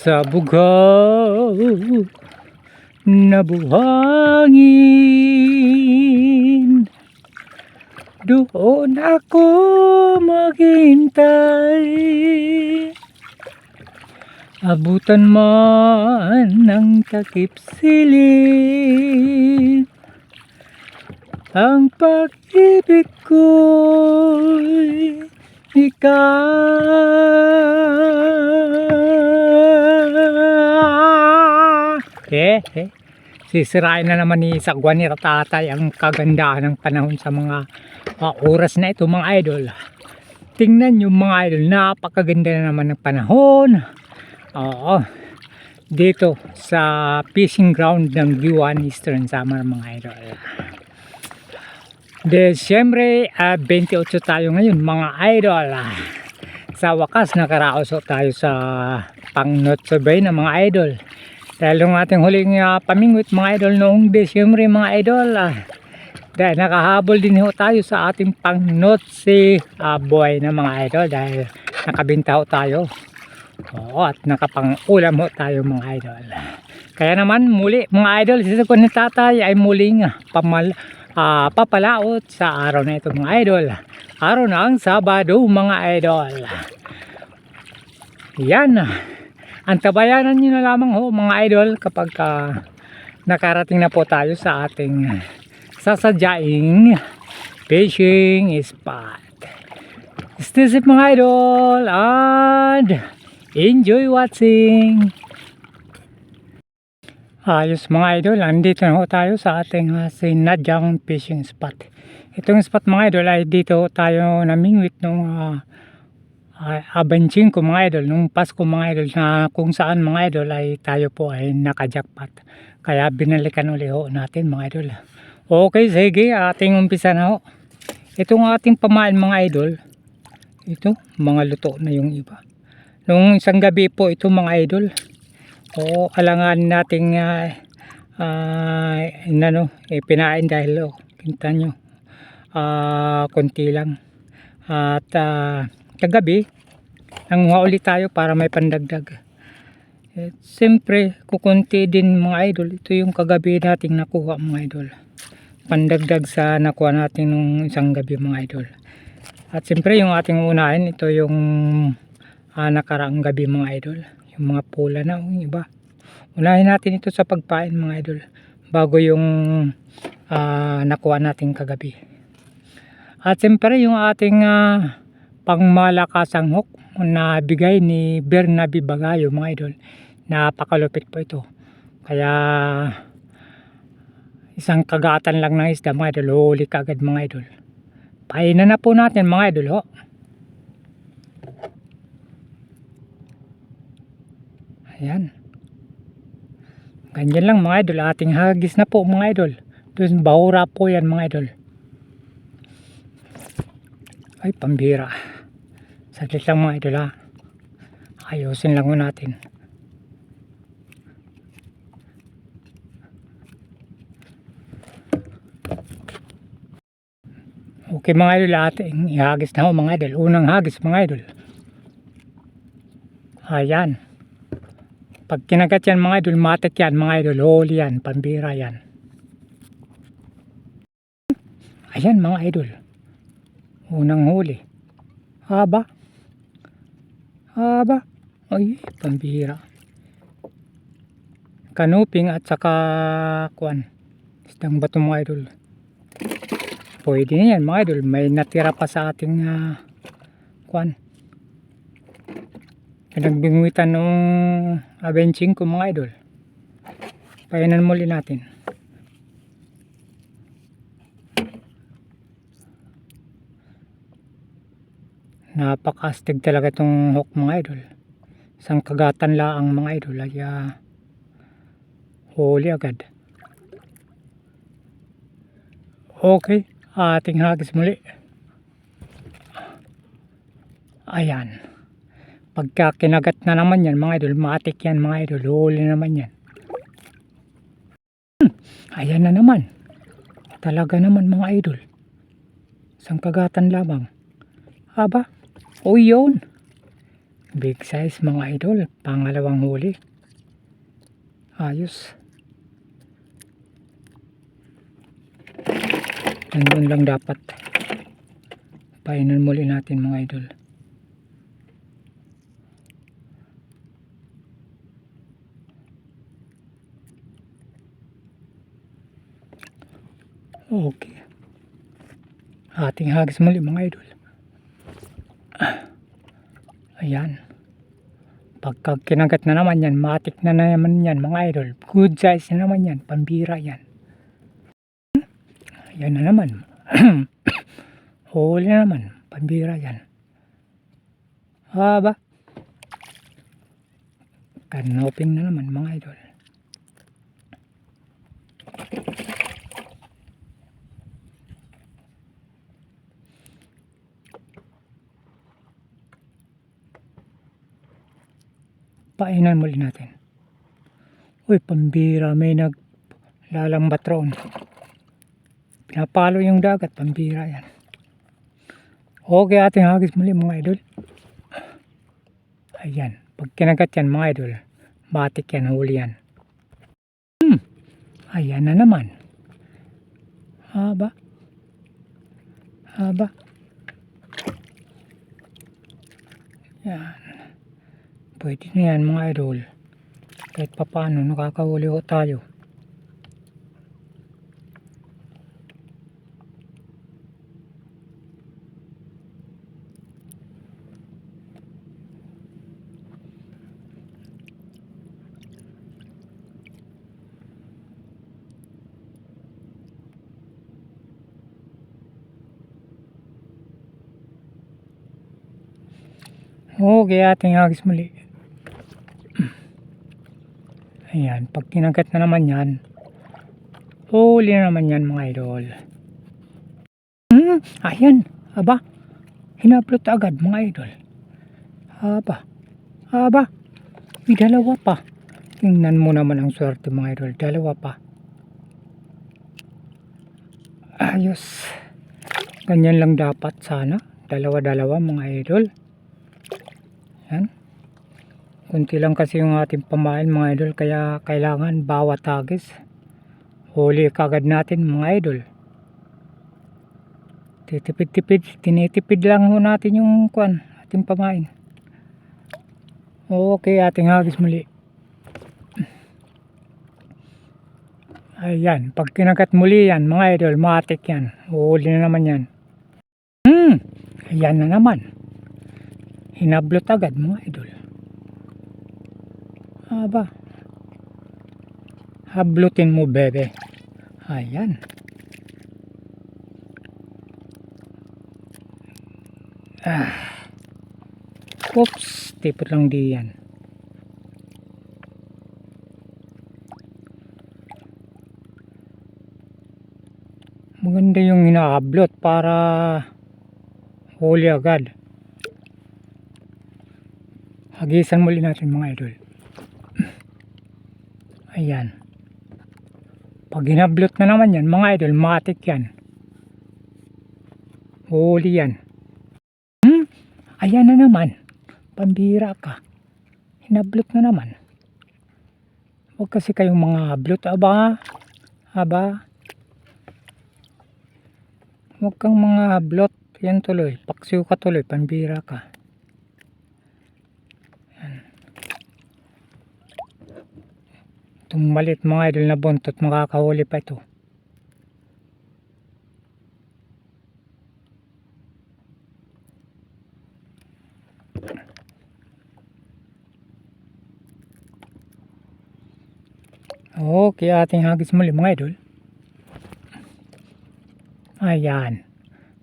Sa bugaw na buhangin, doon ako maghintay. Abutan man ng takip siling, ang pag-ibig ko'y ikaw. Sisirain na naman ni Sagwan ni Tatay ang kagandahan ng panahon sa mga oras na ito, mga idol. Tingnan nyo mga idol, napakaganda na naman ng panahon. Oo, dito sa fishing ground ng Guiuan Eastern Samar, mga idol. Desyembre 28 tayo ngayon, mga idol. Sa wakas nakaraos tayo sa pang-Notso Bay na mga idol. Dahil yung ating huling pamingwit mga idol noong Desyembre, mga idol. Dahil nakahabol din ho tayo sa ating pang-Notsi buhay na mga idol. Dahil nakabinta ho tayo. Oo, at nakapang-ulam ho tayo mga idol. Kaya naman muli mga idol, si Sagwan ni Tatay ay muling papalaot sa araw na ito mga idol. Araw ng Sabado mga idol. Yan. Antabayanan nyo na lamang ho mga idol kapag nakarating na po tayo sa ating sasadyaing fishing spot. Stay safe mga idol and enjoy watching. Ayos mga idol, andito na ho tayo sa ating sinadyang fishing spot. Itong spot mga idol ay dito tayo namingwit nung Abanching ko mga idol, nung Pasko mga idol, na kung saan mga idol ay tayo po ay nakajackpot. Kaya binalikan uli ho natin mga idol. Okay, sige, ating umpisa na ho. Itong ating pamain mga idol, ito, mga luto na yung iba. Nung isang gabi po ito mga idol, alangan nating pinain dahil kinta nyo, konti lang. At kagabi nanguha ulit tayo para may pandagdag. Siyempre kukunti din mga idol. Ito yung kagabi nating nakuha mga idol, pandagdag sa nakuha natin nung isang gabi mga idol. At siyempre yung ating unahin, ito yung nakaraang gabi mga idol, yung mga pula na yung iba. Unahin natin ito sa pagpain mga idol bago yung nakuha natin kagabi. At siyempre yung ating pangmalakasang hook na bigay ni Bernabe Bagayo mga idol, napakalupit po ito. Kaya isang kagatan lang ng isda mga idol, huli kagad mga idol. Painan na po natin mga idol ho. Ayan, ganyan lang mga idol, ating hagis na po mga idol. Doon bahura po yan mga idol. Ay pambira, saglit lang mga idol ha, ayusin lang natin. Okay mga idol, ating ihagis na ho mga idol. Unang hagis mga idol, ayan. Pag kinagat yan mga idol, matik yan mga idol, huli yan, pambira yan. Ayan mga idol, unang huli. Haba, ay pambira. Kanuping at saka kuan, isdang bato mga idol. Pwede na yan mga idol, may natira pa sa ating kuan, pinagbingwitan nung Abanching ko mga idol. Painan muli natin. Napakastig talaga itong hook mga idol. Isang kagatan lang mga idol ay huli agad. Okay, ating hagis muli. Ayan, pagka kinagat na naman yan mga idol, matik yan mga idol, huli naman yan. Ayan na naman, talaga naman mga idol, isang kagatan lamang. Aba, o yun, Big size mga idol. Pangalawang huli. Ayos. Nandun lang dapat. Painan muli natin mga idol. Okay. Ating hagis muli mga idol. Ayan. Pagka kinagat na naman yan, matik na naman yan mga idol. Good size na naman yan. Pambira yan. Ayan na naman. Huli na naman. Pambira yan. Haba. Kanoping na naman mga idol. Painan muli natin. Uy, pambira. May naglalambat roon. Pinapalo yung dagat. Pambira yan. Okay, ating hagis muli mga idol. Ayan. Pag kinagat yan mga idol, matik yan, huli yan. Ayan na naman. Haba. Haba. Yan. Pwede na yan mga idol. Kahit papaano nakakahuli ko tayo. Okay, ating hagis muli. Ayan, pag kinagat na naman yan, huli na naman yan mga idol. Ayan, aba, hinaplot agad mga idol. Aba, may dalawa pa. Tingnan mo naman ang swerte mga idol, dalawa pa. Ayos. Ganyan lang dapat sana, dalawa-dalawa mga idol. Yan. Kunti lang kasi yung ating pamain mga idol, kaya kailangan bawat hagis huli kagad natin mga idol. Tinitipid lang ho natin yung ating pamain. Okay, ating hagis muli. Ayan, pag kinagat muli yan mga idol, matik yan, huli na naman yan. Ayan na naman, hinablot agad mga idol. Aba, hablutin mo bebe. Ayan. Oops, tipot lang di yan. Maganda yung hinahablot para huli agad. Hagisan muli natin mga idol. Ayan. Pag hinablot na naman yan mga idol, matik yan, huli yan. Ayan na naman, pambira ka, hinablot na naman. Huwag kasi kayong mga hablot. Aba, huwag kang mga hablot. Yan tuloy, paksiw ka tuloy, pambira ka. Itong malit mga idol na buntot, makakahuli pa ito. Okay, ating hagis muli mga idol. Ayan.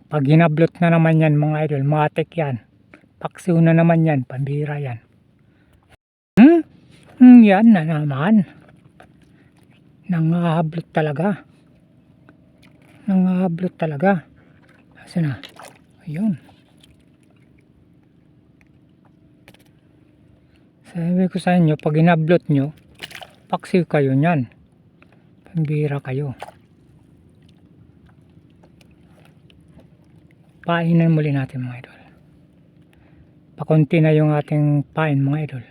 Pag hinablot na naman yan mga idol, matik yan. Paksiw na naman yan, pambira yan. Yan na naman. Nangahablot talaga. Asa na? Ayun. Sabi ko sa inyo, pag hinablot nyo, paksiw kayo nyan. Pambira kayo. Painan muli natin mga idol. pakunti na yung ating pain mga idol.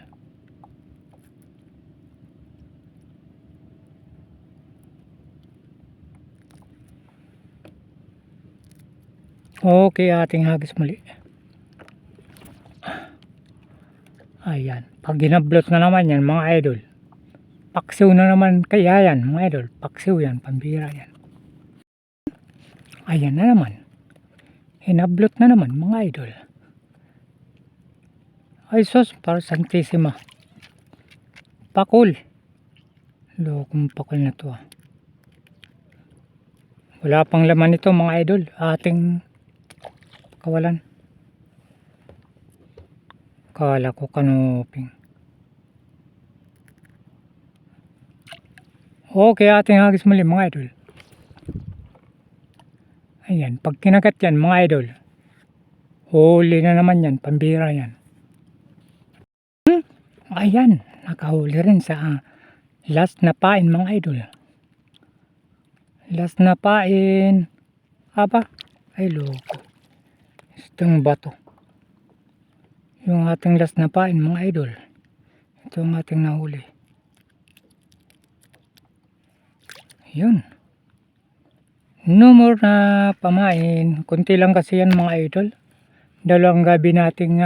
Okay, ating hagis muli. Ayan, pag ginablot na naman yan mga idol, paksiw na naman kaya yan mga idol, paksiw yan, pambira yan. Ayan na naman, hinablot na naman mga idol. Ay sus, para santisima, pakul, lokong pakul na to. Wala pang laman ito mga idol, ating kawalan. Kala ko kanuping. Okay, ating hagis muli mga idol. Ayan, pag kinagat yan mga idol, huli na naman yan, pambira yan. Ayan, nakahuli rin sa last na pain mga idol. Last na pain. Aba, ay loko. Itong bato. Yung ating last na pain mga idol. Ito ang ating nahuli. Yun. No more na pamain. Kunti lang kasi yan mga idol. Dalawang gabi nating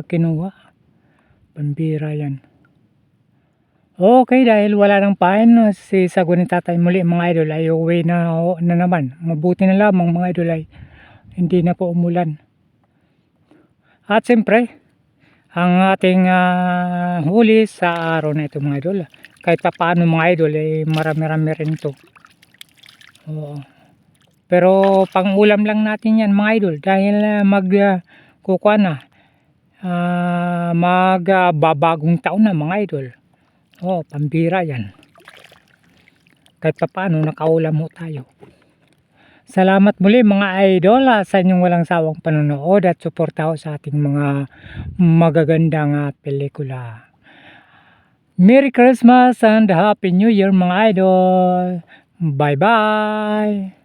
kinuha. Pambira yan. Okay, dahil wala nang pain, si Sago ni Tatay muli mga idol ay uwi na naman. Mabuti na lamang mga idol ay hindi na po umulan. At siyempre, ang ating huli sa araw na ito mga idol, kahit pa paano mga idol ay marami-rami rin ito. Oo. Pero pang ulam lang natin yan mga idol dahil kukuha na magbabagong taon na mga idol. Oh, pambira yan. Kahit pa paano nakaulam mo tayo. Salamat muli mga idol sa inyong walang sawang panonood at suporta ho sa ating mga magagandang pelikula. Merry Christmas and Happy New Year mga idol. Bye bye.